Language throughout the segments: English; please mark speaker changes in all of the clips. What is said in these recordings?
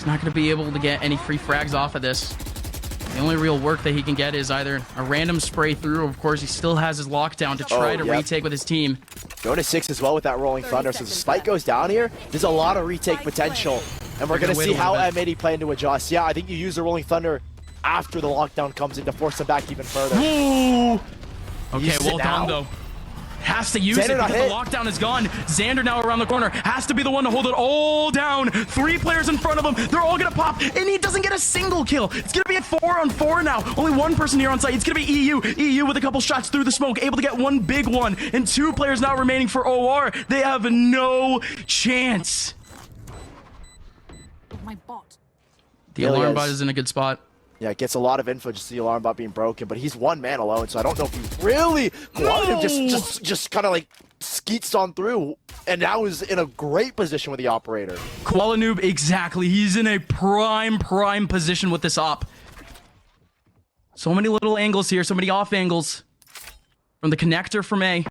Speaker 1: He's not going to be able to get any free frags off of this. The only real work that he can get is either a random spray through. Of course, he still has his lockdown to try to retake with his team.
Speaker 2: Jonas 6 as well with that Rolling Thunder. So the spike goes down here. There's a lot of retake potential. And we're going to see how M80 plan to adjust. Yeah, I think you use the Rolling Thunder after the lockdown comes in to force them back even further.
Speaker 1: Ooh. Okay, well done, though. Has to use it because the lockdown is gone. Xander now around the corner. Has to be the one to hold it all down. 3 players in front of him. They're all going to pop, and he doesn't get a single kill. It's going to be a 4-on-4 now. Only one person here on site. It's going to be EU. EU with a couple shots through the smoke, able to get one big one. And 2 players now remaining for OR. They have no chance.
Speaker 3: My bot.
Speaker 1: The alarm bot is in a good spot.
Speaker 2: Yeah, it gets a lot of info, just the alarm bot being broken, but he's 1 man alone, so I don't know if he really just kind of like skeets on through, and now is in a great position with the operator.
Speaker 1: Koala Noob, exactly. He's in a prime position with this op. So many little angles here, so many off angles from the connector from A.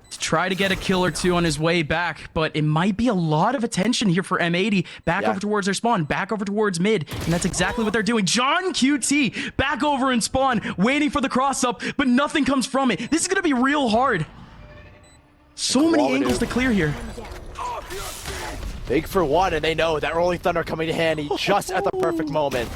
Speaker 1: To try to get a kill or 2 on his way back, but it might be a lot of attention here for M80. Back over towards their spawn, back over towards mid, and that's exactly what they're doing. John QT back over in spawn, waiting for the cross up, but nothing comes from it. This is going to be real hard. So many angles to clear here.
Speaker 2: Big for 1, and they know that Rolling Thunder coming to handy just at the perfect moment.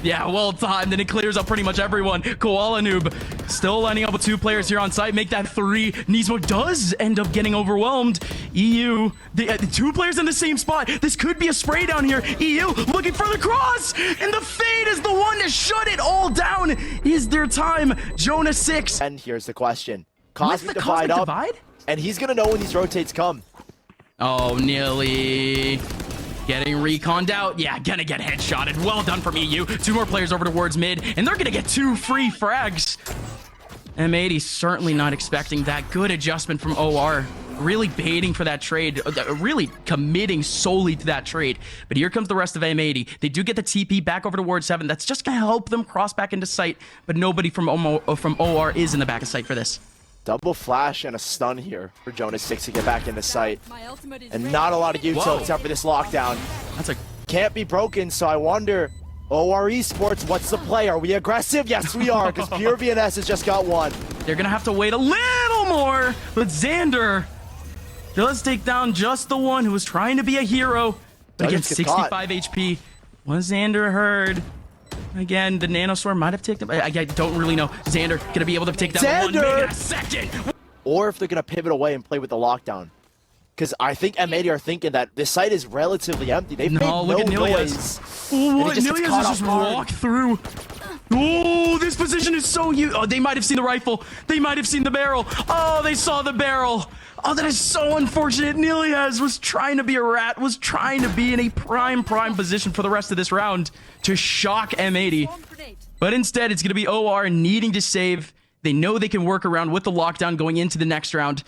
Speaker 1: Yeah, well timed, and it clears up pretty much everyone. Koala Noob still lining up with 2 players here on site. Make that 3. Nismo does end up getting overwhelmed. EU, the 2 players in the same spot. This could be a spray down here. EU looking for the cross, and the Fade is the one to shut it all down. Is there time? Jonas 6.
Speaker 2: And here's the question. Cosmic Divide? And he's going to know when these rotates come.
Speaker 1: Oh, nearly. Getting reconned out. Yeah, gonna get headshotted. Well done from EU. 2 more players over towards mid, and they're gonna get 2 free frags. M80 certainly not expecting that. Good adjustment from OR. Really baiting for that trade. Really committing solely to that trade. But here comes the rest of M80. They do get the TP back over towards 7. That's just gonna help them cross back into sight. But nobody from OR is in the back of sight for this.
Speaker 2: Double flash and a stun here for Jonas 6 to get back into sight. And not a lot of util except for this lockdown. Can't be broken, so I wonder, OR Esports, what's the play? Are we aggressive? Yes, we are, because Pure VNS has just got 1.
Speaker 1: They're going to have to wait a little more, but Xander does take down just the one who was trying to be a hero. But again, 65 HP. Was Xander heard? Again, the nanostorm might have taken him. I don't really know. Xander gonna be able to take that 1 minute a second.
Speaker 2: Or if they're gonna pivot away and play with the lockdown, because I think M80 are thinking that this site is relatively empty. They've made no noise.
Speaker 1: Oh, Nilias just walked through. Oh, this position is so huge. Oh, they might have seen the rifle. They might have seen the barrel. Oh, they saw the barrel. Oh, that is so unfortunate. Nilias was trying to be a rat, was trying to be in a prime position for the rest of this round to shock M80. But instead, it's going to be OR needing to save. They know they can work around with the lockdown going into the next round.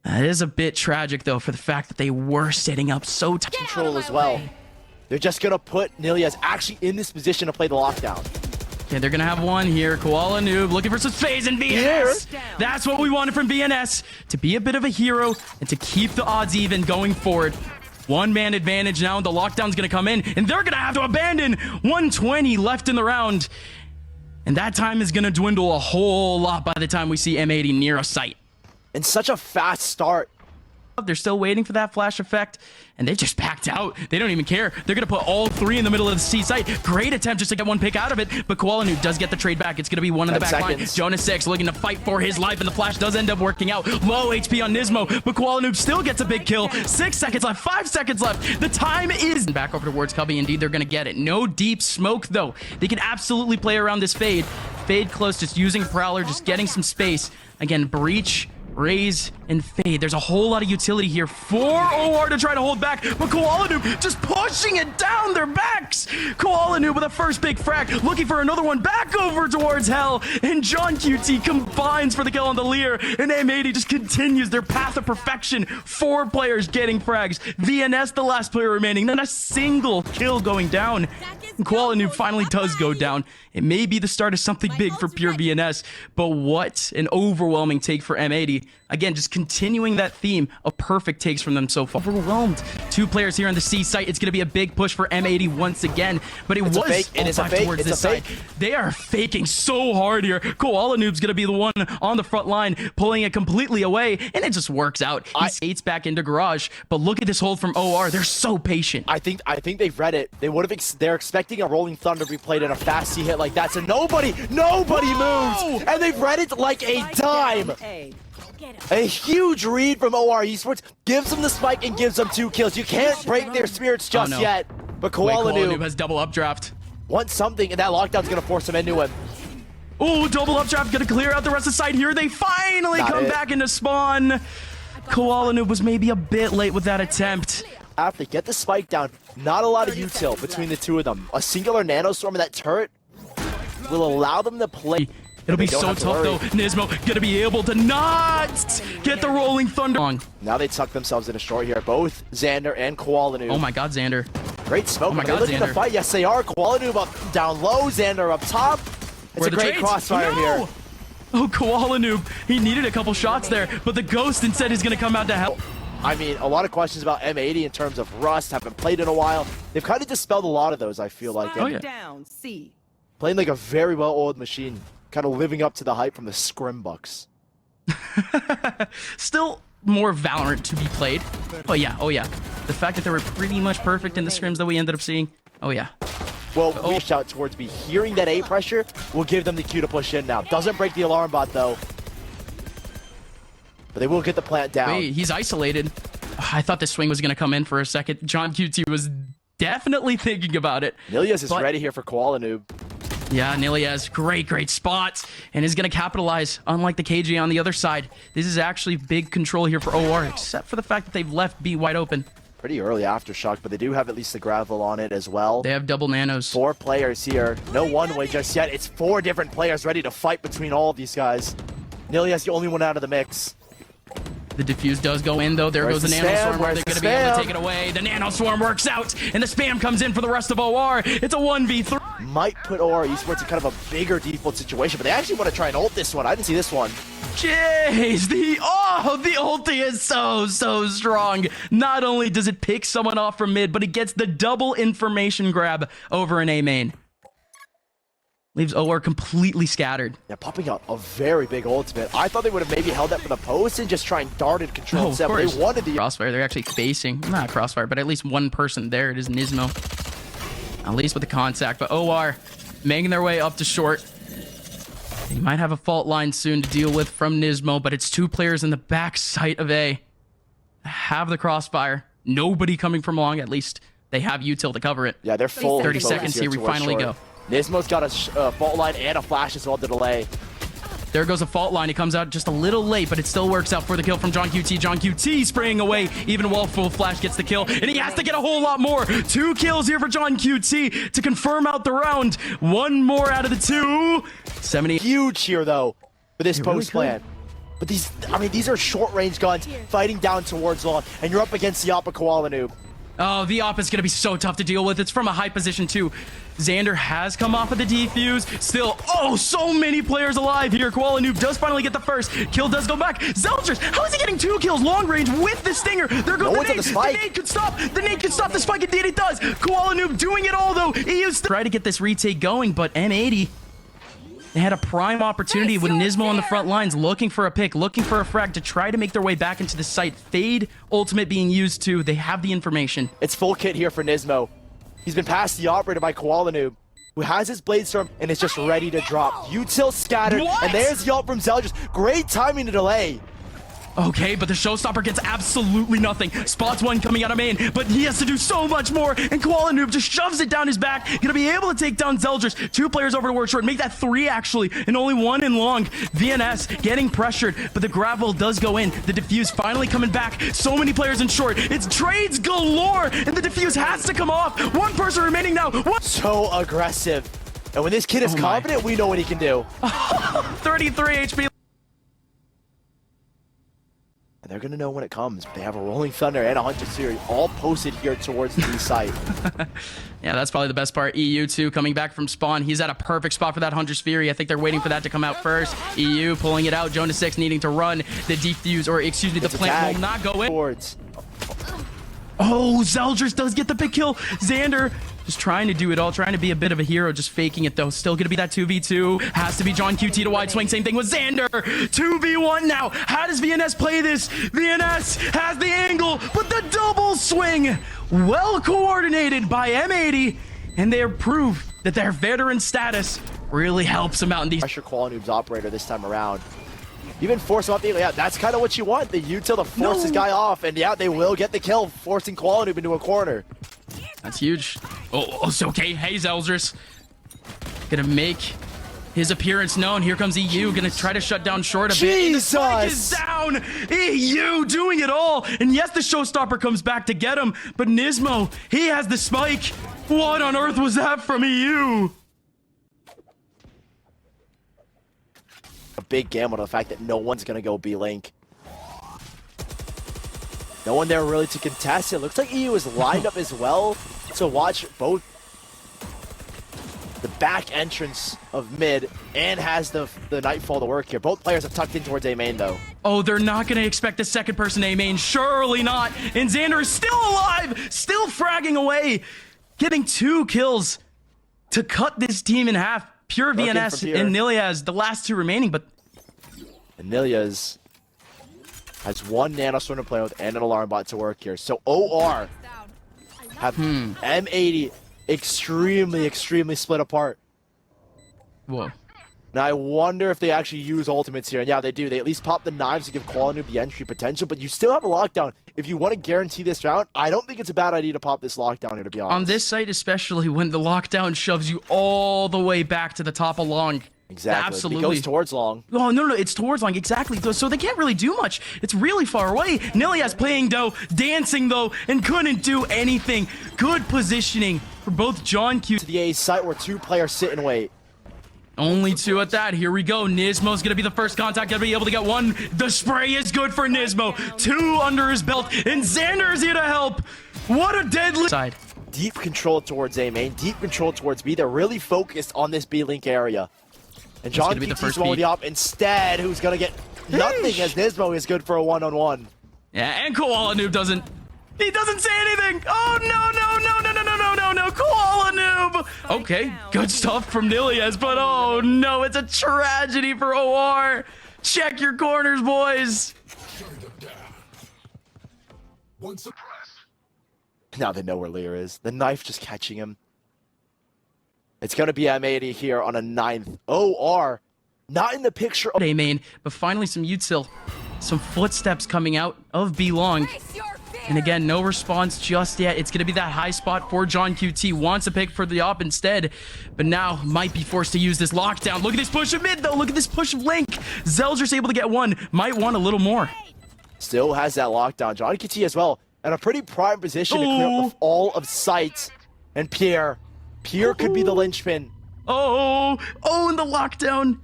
Speaker 1: That is a bit tragic, though, for the fact that they were setting up so tight.
Speaker 2: Control as well. They're just going to put Nilias actually in this position to play the lockdown.
Speaker 1: Okay, they're going to have 1 here. Koala Noob looking for some phase in VNS. That's what we wanted from VNS. To be a bit of a hero and to keep the odds even going forward. 1-man advantage now. The lockdown's going to come in, and they're going to have to abandon. 120 left in the round. And that time is going to dwindle a whole lot by the time we see M80 near a site.
Speaker 2: And such a fast start.
Speaker 1: They're still waiting for that flash effect, and they just packed out. They don't even care. They're going to put all 3 in the middle of the C site. Great attempt just to get 1 pick out of it, but Koala Noob does get the trade back. It's going to be 1 in the back line. Jonas 6 looking to fight for his life, and the flash does end up working out. Low HP on Nismo, but Koala Noob still gets a big kill. 6 seconds left, 5 seconds left. The time is back over towards Cubby. Indeed, they're going to get it. No deep smoke, though. They can absolutely play around this fade. Fade close, just using Prowler, just getting some space. Again, breach, raise, and fade. There's a whole lot of utility here for OR to try to hold back, but Koala Noob just pushing it down their backs. Koala Noob with a first big frag, looking for another one back over towards Hell, and John QT combines for the kill on the Lear, and M80 just continues their path of perfection. 4 players getting frags. VNS, the last player remaining, not a single kill going down. And Koala Noob finally does go down. It may be the start of something big for pure VNS, but what an overwhelming take for M80. Again, just continuing that theme of perfect takes from them so far. Overwhelmed 2 players here on the C site. It's going to be a big push for M80 once again, but it is a fake. Towards this side. They are faking so hard here. Koala Noob's going to be the one on the front line, pulling it completely away, and it just works out. He skates back into garage, but look at this hold from OR. They're so patient.
Speaker 2: I think they've read it. They're expecting a Rolling Thunder to be played in a fast C hit like that, so nobody moves, and they've read it like a dime. A huge read from OR Esports gives them the spike and gives them 2 kills. You can't break their spirits just yet. But Koala Noob
Speaker 1: has double updraft.
Speaker 2: Wants something, and that lockdown's gonna force him into him.
Speaker 1: Oh, double updraft gonna clear out the rest of the side here. They finally come back into spawn. Koala Noob was maybe a bit late with that attempt.
Speaker 2: After they get the spike down, not a lot of util between the two of them. A singular nanostorm in that turret will allow them to play.
Speaker 1: It'll be so tough though. Nismo gonna be able to not get the Rolling Thunder.
Speaker 2: Now they tuck themselves in a short here. Both Xander and Koala Noob.
Speaker 1: Oh my god, Xander.
Speaker 2: Great smoke. Oh my god, Xander. To fight. Yes, they are. Koala Noob up down low, Xander up top. It's a great crossfire here.
Speaker 1: Oh, Koala Noob. He needed a couple shots there, but the Ghost instead is gonna come out to help.
Speaker 2: I mean, a lot of questions about M80 in terms of rust. Haven't played in a while. They've kind of dispelled a lot of those, I feel like.
Speaker 3: Down, C.
Speaker 2: Playing like a very well-oiled machine. Kind of living up to the hype from the Scrimbucks.
Speaker 1: Still more Valorant to be played. But yeah, oh yeah. The fact that they were pretty much perfect in the scrims that we ended up seeing. Oh yeah.
Speaker 2: Well, we shout towards me. Hearing that A pressure will give them the cue to push in now. Doesn't break the alarm bot though. But they will get the plant down.
Speaker 1: Wait, he's isolated. I thought the swing was going to come in for a second. John QT was definitely thinking about it.
Speaker 2: Nilias is ready here for Koala Noob.
Speaker 1: Yeah, Nilias, great spots, and is going to capitalize, unlike the KJ on the other side. This is actually big control here for OR, except for the fact that they've left B wide open.
Speaker 2: Pretty early Aftershock, but they do have at least the gravel on it as well.
Speaker 1: They have double nanos.
Speaker 2: 4 players here. No one-way just yet. It's 4 different players ready to fight between all of these guys. Nilias the only one out of the mix.
Speaker 1: The diffuse does go in, though. There goes the nanostorm. They're going to be able to take it away. The nanostorm works out, and the spam comes in for the rest of OR. It's a 1v3.
Speaker 2: Might put OR Esports in kind of a bigger default situation, but they actually want to try and ult this one. I didn't see this one.
Speaker 1: Jeez, the ulti is so strong. Not only does it pick someone off from mid, but it gets the double information grab over an A main. Leaves OR completely scattered.
Speaker 2: Yeah, popping out a very big ultimate. I thought they would have maybe held that for the post and just try and dart and control set, but they wanted the
Speaker 1: crossfire. They're actually facing, not crossfire, but at least one person there. It is Nismo. At least with the contact, but OR making their way up to short. They might have a fault line soon to deal with from Nismo, but it's 2 players in the back site of A. Have the crossfire. Nobody coming from long, at least they have util to cover it.
Speaker 2: Yeah, they're full.
Speaker 1: 30 seconds here, we finally go.
Speaker 2: Nismo's got a fault line and a flash as well to delay.
Speaker 1: There goes a fault line. He comes out just a little late, but it still works out for the kill from John QT. John QT spraying away. Even while full flash gets the kill, and he has to get a whole lot more. 2 kills here for John QT to confirm out the round. 1 more out of the 2. 70.
Speaker 2: Huge here though for this post plan. But these are short range guns fighting down towards long, and you're up against the Oppa Koala Noob.
Speaker 1: Oh, the op is going to be so tough to deal with. It's from a high position, too. Xander has come off of the defuse. Still, so many players alive here. Koala Noob does finally get the first. Kill does go back. Zelgers, how is he getting 2 kills long range with the stinger? There goes the nade. The nade could stop. The nade could stop the spike. Indeed, it does. Koala Noob doing it all, though. EU still try to get this retake going, but M80... They had a prime opportunity with Nismo on the front lines, looking for a pick, looking for a frag to try to make their way back into the site. Fade ultimate being used too. They have the information.
Speaker 2: It's full kit here for Nismo. He's been past the operator by Koala Noob, who has his Bladestorm and is just ready to drop. Util scattered, and there's the ult from Zelgers. Great timing to delay.
Speaker 1: Okay, but the showstopper gets absolutely nothing. Spots 1 coming out of main, but he has to do so much more, and Koala Noob just shoves it down his back. Gonna be able to take down Zelgers. 2 players over to word short, make that 3 actually, and only 1 in long. VNS getting pressured, but the gravel does go in. The diffuse finally coming back. So many players in short. It's trades galore, and the diffuse has to come off. 1 person remaining now.
Speaker 2: So aggressive. And when this kid is confident, we know what he can do.
Speaker 1: 33 HP.
Speaker 2: And they're going to know when it comes. They have a Rolling Thunder and a Hunter Series all posted here towards the B site.
Speaker 1: Yeah, that's probably the best part. EU, too, coming back from spawn. He's at a perfect spot for that Hunter's Fury. I think they're waiting for that to come out first. EU pulling it out. Jonas 6 needing to run. The defuse, or excuse me, the plant will not go in. Oh, Zeldris does get the big kill. Xander just trying to do it all, trying to be a bit of a hero, just faking it though. Still gonna be that 2v2. Has to be John QT to wide swing. Same thing with Xander. 2v1 now. How does VNS play this? VNS has the angle, but the double swing. Well coordinated by M80, and they prove that their veteran status really helps them out in these.
Speaker 2: Pressure QualiNoob's operator this time around. Even force him off the, yeah, that's kind of what you want. The util to force this guy off, and yeah, they will get the kill, forcing QualiNoob into a corner.
Speaker 1: That's huge. Oh, it's okay. Hey, Zeldris. Gonna make his appearance known. Here comes EU, gonna try to shut down short a bit. The spike is down. EU doing it all. And yes, the showstopper comes back to get him, but Nismo, he has the spike. What on earth was that from EU?
Speaker 2: A big gamble to the fact that no one's gonna go B-Link. No one there really to contest it. Looks like EU is lined up as well. So watch both the back entrance of mid and has the Nightfall to work here. Both players have tucked in towards A main though.
Speaker 1: Oh, they're not going to expect a second person A main. Surely not. And Xander is still alive, still fragging away, getting 2 kills to cut this team in half. Pure VNS and Nilias, the last 2 remaining, but...
Speaker 2: And Nilias has 1 Nanostorm to play with and an Alarm Bot to work here. So OR have M80 extremely split apart.
Speaker 1: Whoa.
Speaker 2: Now I wonder if they actually use ultimates here. And yeah, they do. They at least pop the knives to give QualiNoob the entry potential, but you still have a lockdown. If you want to guarantee this round, I don't think it's a bad idea to pop this lockdown here, to be honest.
Speaker 1: On this site, especially when the lockdown shoves you all the way back to the top of long.
Speaker 2: Exactly.
Speaker 1: Absolutely.
Speaker 2: It goes towards long.
Speaker 1: Oh, no, it's towards long. Exactly. So they can't really do much. It's really far away. Nilias playing though, dancing though, and couldn't do anything. Good positioning for both John Q.
Speaker 2: To the A site where 2 players sit and wait.
Speaker 1: Only 2 at that. Here we go. Nismo's going to be the first contact. Going to be able to get 1. The spray is good for Nismo. 2 under his belt. And Xander's here to help. What a deadly side.
Speaker 2: Deep control towards A main. Deep control towards B. They're really focused on this B-Link area. And John QT's one with the op instead, who's going to get nothing as Nismo is good for a 1-on-1.
Speaker 1: Yeah, and QualiNoob doesn't... He doesn't say anything. Oh, no. QualiNoob. Okay, good stuff from Nilias, but oh, no. It's a tragedy for OR. Check your corners, boys.
Speaker 2: Now they know where Lear is. The knife just catching him. It's going to be M80 here on a 9th. OR, not in the picture.
Speaker 1: A main, but finally some util. Some footsteps coming out of B long. And again, no response just yet. It's going to be that high spot for John QT. Wants a pick for the op instead, but now might be forced to use this lockdown. Look at this push of mid, though. Look at this push of Link. Zeldris able to get 1. Might want a little more.
Speaker 2: Still has that lockdown. John QT as well. In a pretty prime position to clear up all of sight. And Pierre could be the linchpin.
Speaker 1: And the lockdown.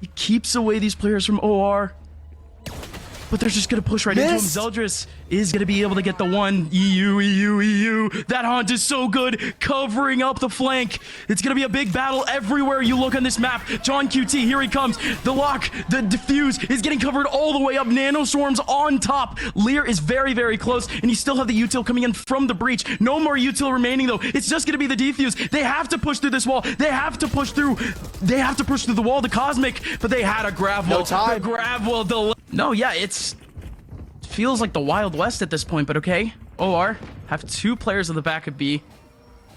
Speaker 1: He keeps away these players from OR. But they're just going to push right into him. Zeldris is going to be able to get the 1. EU. That haunt is so good. Covering up the flank. It's going to be a big battle everywhere you look on this map. John QT, here he comes. The lock, the diffuse is getting covered all the way up. Nanoswarms on top. Lear is very close. And you still have the util coming in from the breach. No more util remaining, though. It's just going to be the defuse. They have to push through this wall. They have to push through the wall, the Cosmic. But they had a grab wall.
Speaker 2: No time.
Speaker 1: The grab wall delay. No, yeah, it feels like the Wild West at this point, but okay. OR have 2 players on the back of B.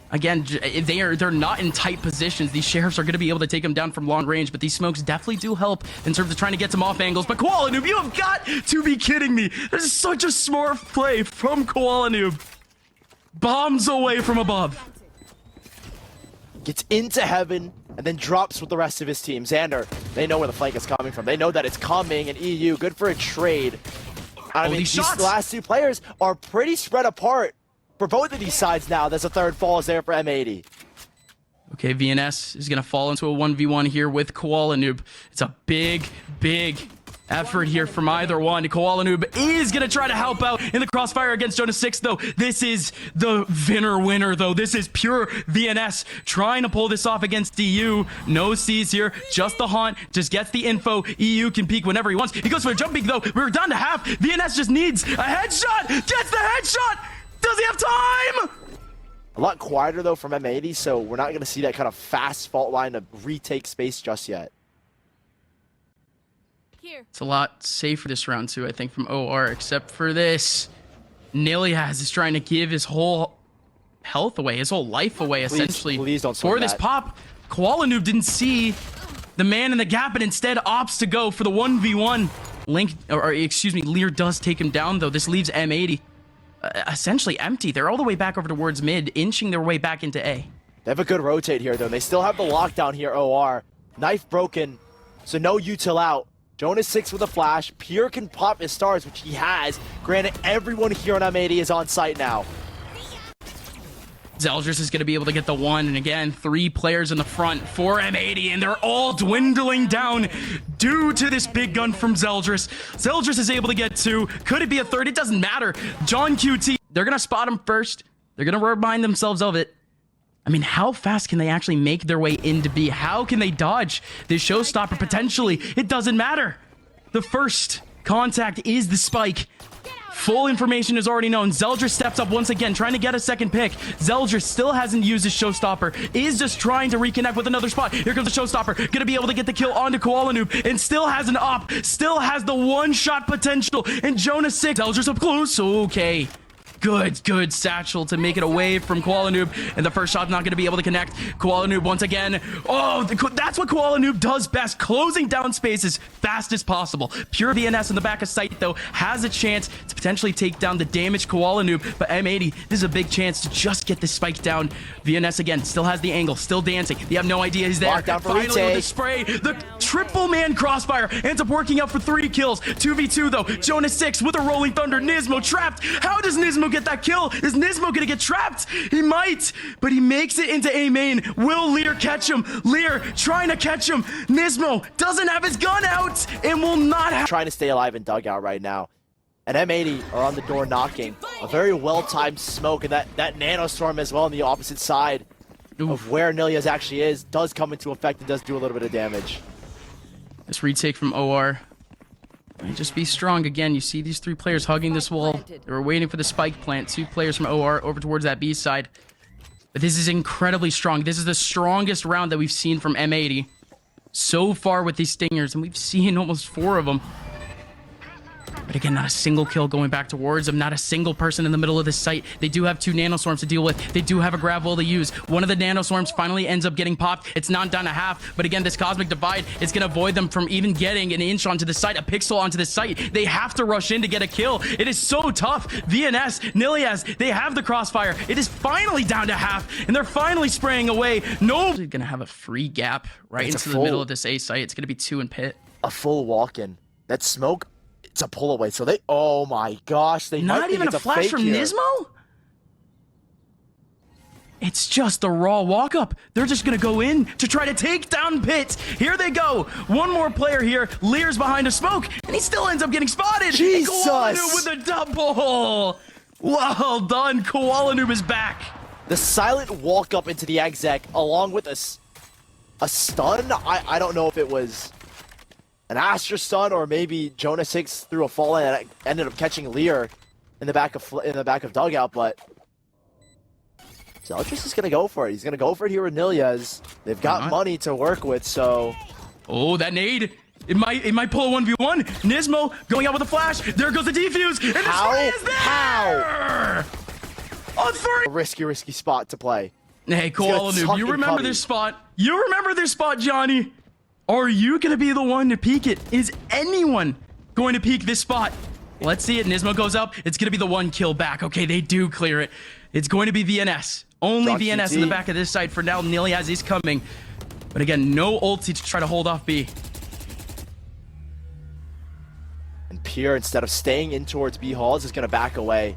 Speaker 1: Again, they're not in tight positions. These sheriffs are going to be able to take them down from long range, but these smokes definitely do help in terms of trying to get some off angles. But QualiNoob, you have got to be kidding me. This is such a smart play from QualiNoob. Bombs away from above.
Speaker 2: Gets into heaven and then drops with the rest of his team. Xander, they know where the flank is coming from. They know that it's coming, and EU, good for a trade. I mean, these last 2 players are pretty spread apart for both of these sides now. There's a 3rd fall is there for M80.
Speaker 1: Okay, VNS is going to fall into a 1v1 here with QualiNoob. It's a big effort here from either one. Koala Noob is going to try to help out in the crossfire against Jonas 6, though. This is the winner, though. This is pure VNS trying to pull this off against EU. No C's here, just the haunt, just gets the info. EU can peek whenever he wants. He goes for a jump peek, though. We're down to half. VNS just needs a headshot. Gets the headshot. Does he have time?
Speaker 2: A lot quieter, though, from M80, so we're not going to see that kind of fast fault line to retake space just yet.
Speaker 1: It's a lot safer this round, too, I think, from OR, except for this. Niliaz is trying to give his whole health away, his whole life away, essentially.
Speaker 2: Please don't
Speaker 1: for this pop. Koala Noob didn't see the man in the gap and instead opts to go for the 1v1. Lear does take him down, though. This leaves M80 essentially empty. They're all the way back over towards mid, inching their way back into A.
Speaker 2: They have a good rotate here, though. They still have the lockdown here, OR. Knife broken, so no util out. Jonas 6 with a flash. Pure can pop his stars, which he has. Granted, everyone here on M80 is on site now.
Speaker 1: Zeldris is going to be able to get the one, and again, 3 players in the front for M80, and they're all dwindling down due to this big gun from Zeldris. Zeldris is able to get 2. Could it be a 3rd? It doesn't matter. John QT, they're going to spot him first. They're going to remind themselves of it. I mean, how fast can they actually make their way into B? How can they dodge this showstopper potentially? It doesn't matter. The first contact is the spike. Full information is already known. Zeldris steps up once again, trying to get a second pick. Zeldris still hasn't used his showstopper. Is just trying to reconnect with another spot. Here comes the showstopper. Gonna be able to get the kill onto Koala Noob. And still has an op. Still has the one-shot potential. And Jonas 6. Zeldris up close. Okay. Good satchel to make it away from Koala Noob, and the first shot's not going to be able to connect. Koala Noob once again. Oh, that's what Koala Noob does best, closing down spaces fast as possible. Pure VNS in the back of sight, though, has a chance to potentially take down the damaged Koala Noob, but M80, this is a big chance to just get this spike down. VNS again, still has the angle, still dancing. They have no idea he's there. Finally with the spray, the triple man crossfire ends up working out for 3 kills. 2v2 though, Jonas 6 with a rolling thunder. Nismo trapped. How does Nismo get that kill? Is Nismo gonna get trapped? He might, but he makes it into A main. Will Lear catch him? Lear trying to catch him. Nismo doesn't have his gun out and will not have.
Speaker 2: Trying to stay alive in dugout right now. And M80 are on the door knocking. A very well-timed smoke, and that nanostorm as well on the opposite side of where Niliaz actually is does come into effect and does do a little bit of damage.
Speaker 1: This retake from OR. Just be strong again. You see these 3 players hugging this wall. They were waiting for the spike plant. 2 players from OR over towards that B side. But this is incredibly strong. This is the strongest round that we've seen from M80 so far with these stingers, and we've seen almost 4 of them. But again, not a single kill going back towards them. Not a single person in the middle of this site. They do have 2 nanoswarms to deal with. They do have a grab wall to use. One of the nanoswarms finally ends up getting popped. It's not down to half. But again, this cosmic divide is going to avoid them from even getting an inch onto the site, a pixel onto the site. They have to rush in to get a kill. It is so tough. VNS, Niliaz, they have the crossfire. It is finally down to half. And they're finally spraying away. Nobody's going to have a free gap right into the middle of this A site. It's going to be 2 in pit.
Speaker 2: A full walk-in. That smoke... It's a pull away, so they, oh my gosh, they
Speaker 1: not even a flash from Nismo? It's just the raw walk up. They're just gonna go in to try to take down Pit. Here they go. One more player here. Lear's behind a smoke, and he still ends up getting spotted.
Speaker 2: Jesus!
Speaker 1: Koala Noob with a double. Well done. Koala Noob is back.
Speaker 2: The silent walk up into the exec, along with a stun. I don't know if it was an Astra stun, or maybe Jonas 6 threw a fall and ended up catching Lear in the back of dugout, but Zeldris is gonna go for it. He's gonna go for it here with Niliaz. They've got money to work with, so.
Speaker 1: Oh, that nade. It might pull a 1v1. Nismo going out with a flash. There goes the defuse. And the spray is there!
Speaker 2: How?
Speaker 1: On 3.
Speaker 2: A risky spot to play.
Speaker 1: Hey, Koala Noob, you remember this spot? You remember this spot, Johnny? Are you going to be the one to peek it? Is anyone going to peek this spot? Let's see it. Nismo goes up. It's going to be the 1 kill back. Okay, they do clear it. It's going to be VNS. Only VNS in the back of this side for now. Niliaz is coming. But again, no ulti to try to hold off B.
Speaker 2: And Pierre, instead of staying in towards B halls, is going to back away.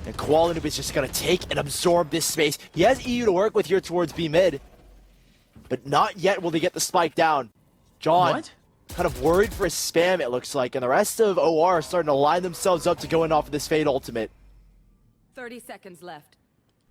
Speaker 2: And Koala Noob is just going to take and absorb this space. He has EU to work with here towards B mid. But not yet will they get the spike down. John,
Speaker 1: what?
Speaker 2: kind of worried for a spam, it looks like, and the rest of OR are starting to line themselves up to go in off of this Fade ultimate.
Speaker 3: 30 seconds left.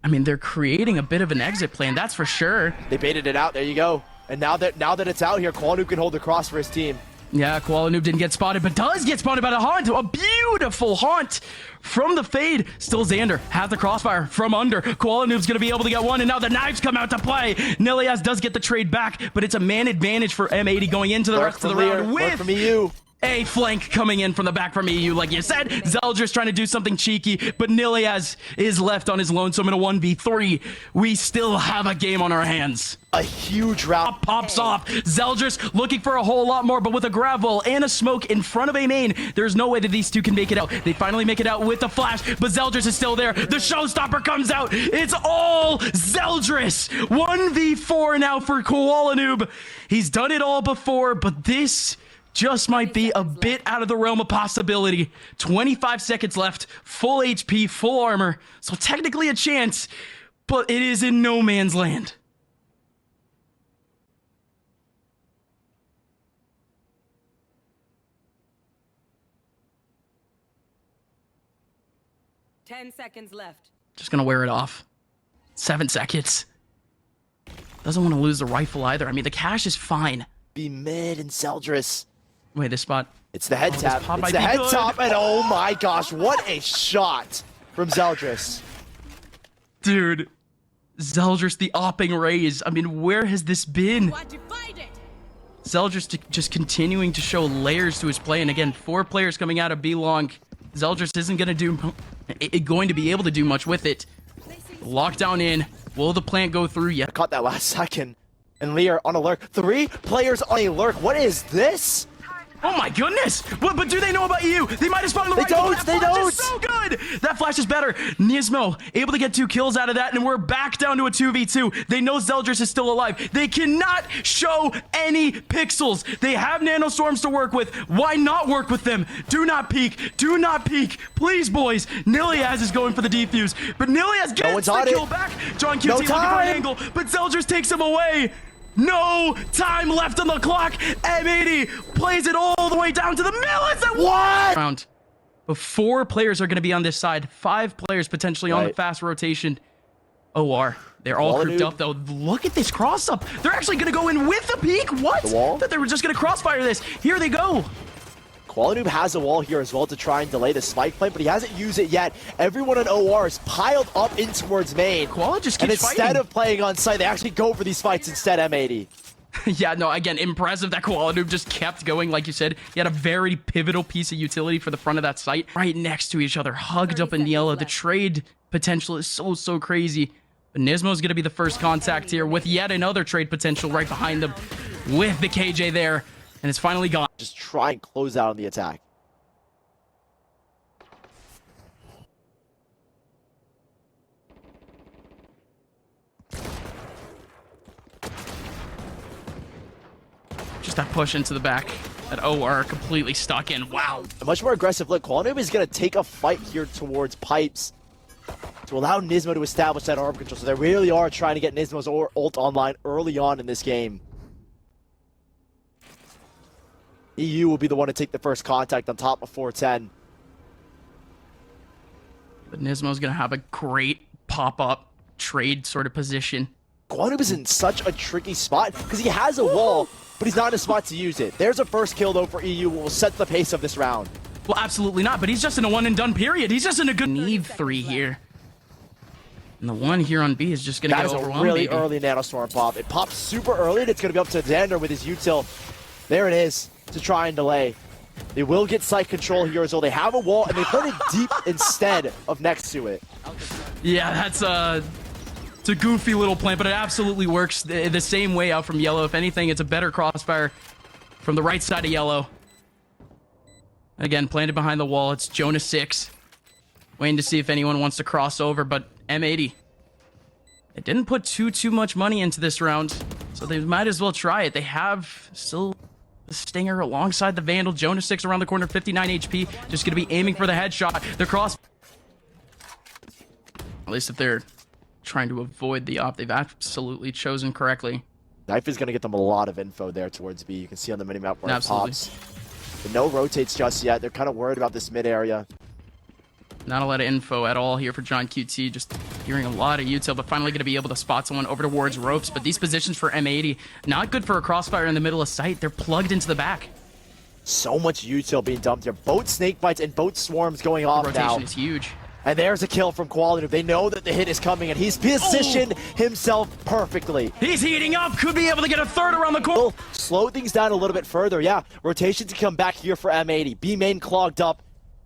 Speaker 1: I mean, they're creating a bit of an exit plan, that's for sure.
Speaker 2: They baited it out. There you go. And now that it's out here, Kwanu can hold the cross for his team.
Speaker 1: Yeah, Koala Noob didn't get spotted, but does get spotted by the haunt. A beautiful haunt from the Fade. Still Xander has the crossfire from under. Koala Noob's going to be able to get one, and now the knives come out to play. Nilias does get the trade back, but it's a man advantage for M80 going into the rest of the round with
Speaker 2: from EU.
Speaker 1: A flank coming in from the back from EU, like you said. Zeldris trying to do something cheeky, but Nilias is left on his lonesome in a 1v3. We still have a game on our hands.
Speaker 2: A huge round
Speaker 1: pops off. Zeldris looking for a whole lot more, but with a grab wall and a smoke in front of a main, there's no way that these two can make it out. They finally make it out with the flash, but Zeldris is still there. The showstopper comes out. It's all Zeldris. 1v4 now for Koala Noob. He's done it all before, but this just might be a bit out of the realm of possibility. 25 seconds left, full HP, full armor, so technically a chance, but it is in no man's land.
Speaker 3: Ten seconds left.
Speaker 1: Just gonna wear it off. 7 seconds. Doesn't want to lose the rifle either. I mean, the cash is fine.
Speaker 2: Be mid and Zeldris.
Speaker 1: Wait, this spot.
Speaker 2: It's the head tap. It's the head top, and oh my gosh, what a shot from Zeldris.
Speaker 1: Dude, Zeldris, the opping raise. I mean, where has this been? Zeldris just continuing to show layers to his play, and again, 4 players coming out of B long. Zeldris isn't going to be able to do much with it. Lockdown in. Will the plant go through yet?
Speaker 2: I caught that last second. And Lear on alert. 3 players on a lurk. What is this?
Speaker 1: Oh my goodness! But do they know about EU? They might have spotted the rifle.
Speaker 2: They don't.
Speaker 1: So good. That flash is better. Nismo able to get 2 kills out of that, and we're back down to a 2v2. They know Zeldris is still alive. They cannot show any pixels. They have nanostorms to work with. Why not work with them? Do not peek. Do not peek. Please, boys. Nilias is going for the defuse, but Nilias gets the kill back. John QT looking for an angle, but Zeldris takes him away. No time left on the clock. M80 plays it all the way down to the millisecond.
Speaker 2: What?
Speaker 1: Round. But 4 players are going to be on this side. 5 players potentially on the fast rotation. OR. They're all grouped up, though. Look at this cross-up. They're actually going to go in with the peak. What?
Speaker 2: The wall?
Speaker 1: That they were just going to crossfire this. Here they go.
Speaker 2: Koala Noob has a wall here as well to try and delay the spike play, but he hasn't used it yet. Everyone on OR is piled up in towards main.
Speaker 1: Koala just keeps
Speaker 2: fighting. And instead of playing on site, they actually go for these fights instead, M80.
Speaker 1: Yeah, no, again, impressive that Koala Noob just kept going, like you said. He had a very pivotal piece of utility for the front of that site. Right next to each other, hugged up in yellow. The trade potential is so crazy. But Nismo's going to be the first contact here with yet another trade potential right behind them with the KJ there. And it's finally gone.
Speaker 2: Just try and close out on the attack.
Speaker 1: Just that push into the back. That OR completely stuck in. Wow.
Speaker 2: A much more aggressive look. Koala Noob is going to take a fight here towards pipes to allow Nismo to establish that arm control. So they really are trying to get Nismo's ult online early on in this game. EU will be the one to take the first contact on top of 410.
Speaker 1: But Nismo's going to have a great pop-up trade sort of position.
Speaker 2: Koala Noob is in such a tricky spot because he has a wall, but he's not in a spot to use it. There's a first kill, though, for EU, will set the pace of this round.
Speaker 1: Well, absolutely not, but he's just in a one-and-done period. He's just in a good need 3 here. And the one here on B is just going to get overwhelmed.
Speaker 2: That is a really early nanostorm pop. It pops super early, and it's going to be up to Xander with his util. There it is, to try and delay. They will get site control here as well. They have a wall, and they put it deep instead of next to it.
Speaker 1: Yeah, that's it's a goofy little plant, but it absolutely works the same way out from yellow. If anything, it's a better crossfire from the right side of yellow. Again, planted behind the wall. It's Jonas 6. Waiting to see if anyone wants to cross over, but M80. It didn't put too much money into this round, so they might as well try it. They have still the Stinger alongside the Vandal. Jonas 6 around the corner, 59 HP. Just going to be aiming for the headshot. The cross... At least if they're trying to avoid the op, they've absolutely chosen correctly.
Speaker 2: Knife is going to get them a lot of info there towards B. You can see on the minimap where
Speaker 1: Absolutely.
Speaker 2: it pops. But no rotates just yet. They're kind of worried about this mid area.
Speaker 1: Not a lot of info at all here for John QT. Just hearing a lot of util, but finally going to be able to spot someone over towards ropes. But these positions for M80, not good for a crossfire in the middle of sight. They're plugged into the back.
Speaker 2: So much util being dumped here. Both snake bites and both swarms going off
Speaker 1: The rotation
Speaker 2: now.
Speaker 1: is huge.
Speaker 2: And there's a kill from Quality. They know that the hit is coming, and he's positioned himself perfectly.
Speaker 1: He's heating up. Could be able to get a third around the corner.
Speaker 2: Slow things down a little bit further. Yeah, rotation to come back here for M80. B main clogged up,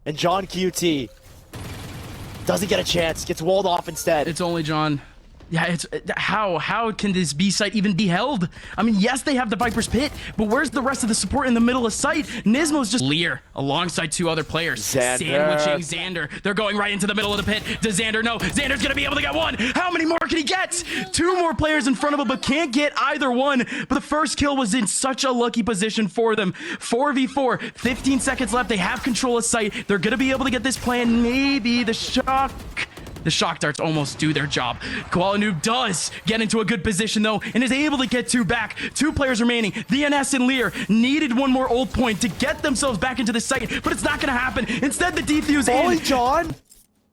Speaker 2: and John QT doesn't get a chance. Gets walled off instead.
Speaker 1: It's only John. Yeah, it's how can this B site even be held? I mean, yes, they have the Viper's Pit, but where's the rest of the support in the middle of sight? Nismo's just Lear alongside two other players.
Speaker 2: Xander.
Speaker 1: Sandwiching Xander. They're going right into the middle of the pit. Does Xander know? Xander's gonna be able to get one. How many more can he get? Two more players in front of him, but can't get either one. But the first kill was in such a lucky position for them. 4v4, 15 seconds left. They have control of sight. They're gonna be able to get this plan. Maybe the shock. The shock darts almost do their job. Noob does get into a good position though, and is able to get two back. Two players remaining. VNS and Lear needed one more ult point to get themselves back into the site, but it's not gonna happen. Instead, the defuse
Speaker 2: Holy
Speaker 1: in.
Speaker 2: John!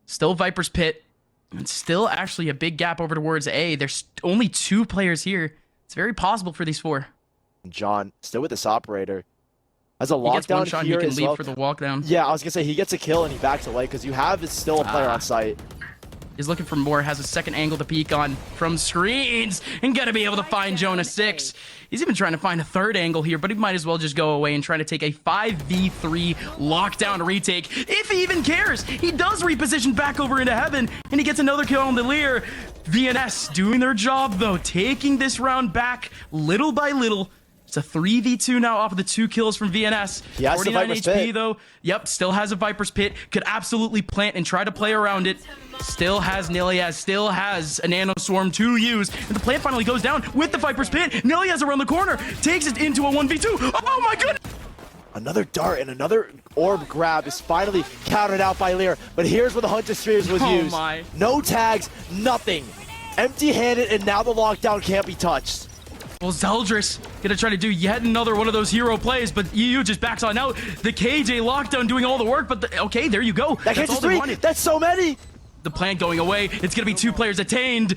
Speaker 1: Still Viper's Pit, and still actually a big gap over towards A. There's only two players here. It's very possible for these four.
Speaker 2: John, still with this operator. Has a
Speaker 1: He gets one
Speaker 2: lockdown
Speaker 1: shot,
Speaker 2: here
Speaker 1: he can
Speaker 2: as
Speaker 1: leave
Speaker 2: well.
Speaker 1: for the walk down.
Speaker 2: Yeah, I was gonna say he gets a kill and he backs away because you have still a player on site.
Speaker 1: Is looking for more, has a second angle to peek on from screens, and gonna be able to find Jonah 6. He's even trying to find a third angle here, but he might as well just go away and try to take a 5v3 lockdown retake, if he even cares. He does reposition back over into heaven, and he gets another kill on the Lear. VNS doing their job, though, taking this round back little by little. It's a 3v2 now off of the 2 kills from VNS.
Speaker 2: He has the
Speaker 1: 49
Speaker 2: Viper's
Speaker 1: HP
Speaker 2: Pit.
Speaker 1: though. Yep, still has a Viper's Pit. Could absolutely plant and try to play around it. Still has Niliaz, still has a Nano Swarm to use. And the plant finally goes down with the Viper's Pit. Niliaz around the corner, takes it into a 1v2. Oh my goodness!
Speaker 2: Another dart and another orb grab is finally countered out by Lear. But here's where the Hunter Spheres was used.
Speaker 1: My.
Speaker 2: No tags, nothing. Empty-handed, and now the lockdown can't be touched.
Speaker 1: Well, Zeldris gonna try to do yet another one of those hero plays, but EU just backs on out. The KJ lockdown doing all the work, but okay, there you go.
Speaker 2: That
Speaker 1: That's all
Speaker 2: catches
Speaker 1: they
Speaker 2: 3.
Speaker 1: wanted.
Speaker 2: That's so many.
Speaker 1: The plant going away. It's gonna be 2 players attained.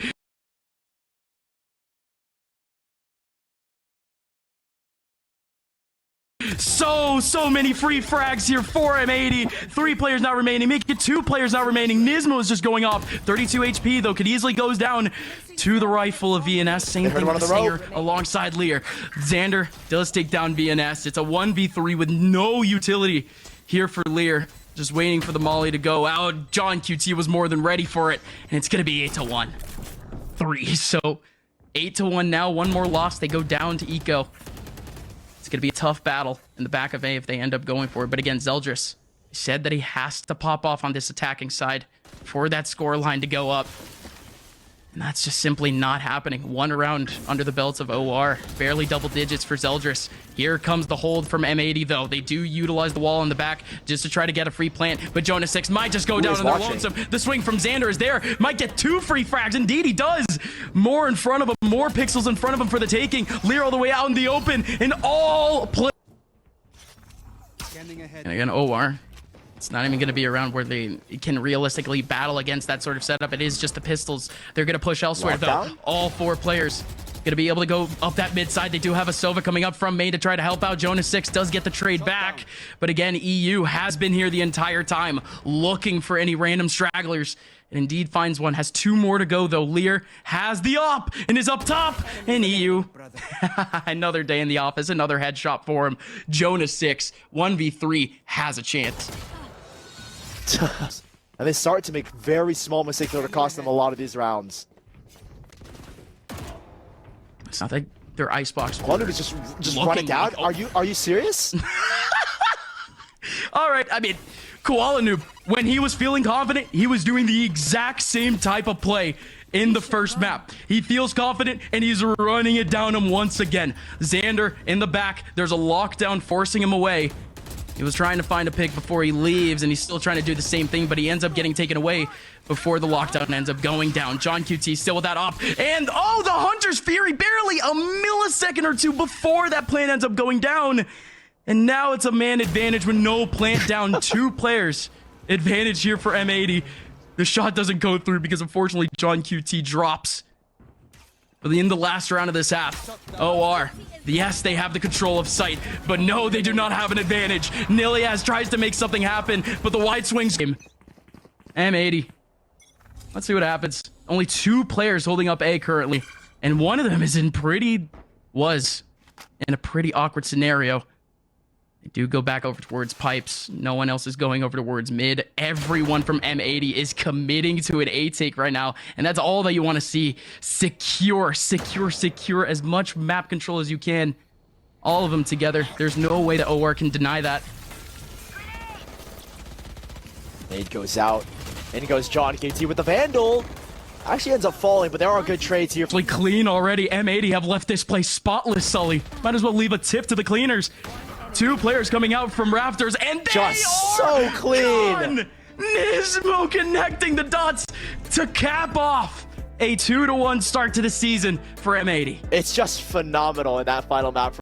Speaker 1: So many free frags here for M80. 3 players now remaining. Make it 2 players now remaining. Nismo is just going off. 32 HP though, could easily goes down to the rifle of VNS. Same thing with the Singer alongside Lear. Xander does take down VNS. It's a 1v3 with no utility here for Lear. Just waiting for the molly to go out. John QT was more than ready for it, and it's gonna be 8-1. 3. So 8-1 now. One more loss. They go down to Eco. It's going to be a tough battle in the back of A if they end up going for it. But again, Zeldris said that he has to pop off on this attacking side for that score line to go up. And that's just simply not happening. 1 round under the belts of OR. Barely double digits for Zeldris. Here comes the hold from M80, though. They do utilize the wall in the back just to try to get a free plant. But Jonah 6 might just go down on their lonesome. The swing from Xander is there. Might get 2 free frags. Indeed, he does. More in front of him. More pixels in front of him for the taking. Lear all the way out in the open. And all play. And again, OR. It's not even going to be around where they can realistically battle against that sort of setup. It is just the pistols. They're going to push elsewhere, though. All 4 players going to be able to go up that mid side. They do have a Sova coming up from main to try to help out. Jonas 6 does get the trade back. But again, EU has been here the entire time looking for any random stragglers. And indeed finds one. Has 2 more to go, though. Lear has the op and is up top. And EU, another day in the office. Another headshot for him. Jonas 6, 1v3, has a chance.
Speaker 2: And they start to make very small mistakes that would cost them a lot of these rounds.
Speaker 1: It's not like their icebox.
Speaker 2: One is just run it down. Are you serious?
Speaker 1: All right, I mean, Koala Noob, when he was feeling confident, he was doing the exact same type of play in the first map. He feels confident and he's running it down him once again. Xander in the back. There's a lockdown forcing him away. He was trying to find a pick before he leaves, and he's still trying to do the same thing, but he ends up getting taken away before the lockdown ends up going down. John QT still with that op, and oh, the Hunter's Fury barely a millisecond or two before that plant ends up going down. And now it's a man advantage with no plant down. 2 players advantage here for M80. The shot doesn't go through because unfortunately John QT drops. But in the last round of this half, OR, yes, they have the control of sight, but no, they do not have an advantage. Niliaz tries to make something happen, but the wide swings game. M80. Let's see what happens. Only 2 players holding up A currently, and one of them is was in a pretty awkward scenario. They do go back over towards pipes. No one else is going over towards mid. Everyone from M80 is committing to an A take right now. And that's all that you want to see. Secure as much map control as you can. All of them together. There's no way that OR can deny that.
Speaker 2: Nade goes out. In goes John KT with the Vandal. Actually ends up falling, but there are good trades here.
Speaker 1: Clean already. M80 have left this place spotless, Sully. Might as well leave a tip to the cleaners. 2 players coming out from rafters, and they
Speaker 2: just
Speaker 1: are
Speaker 2: so clean.
Speaker 1: Gone. Nismo connecting the dots to cap off a 2-1 start to the season for M80.
Speaker 2: It's just phenomenal in that final map.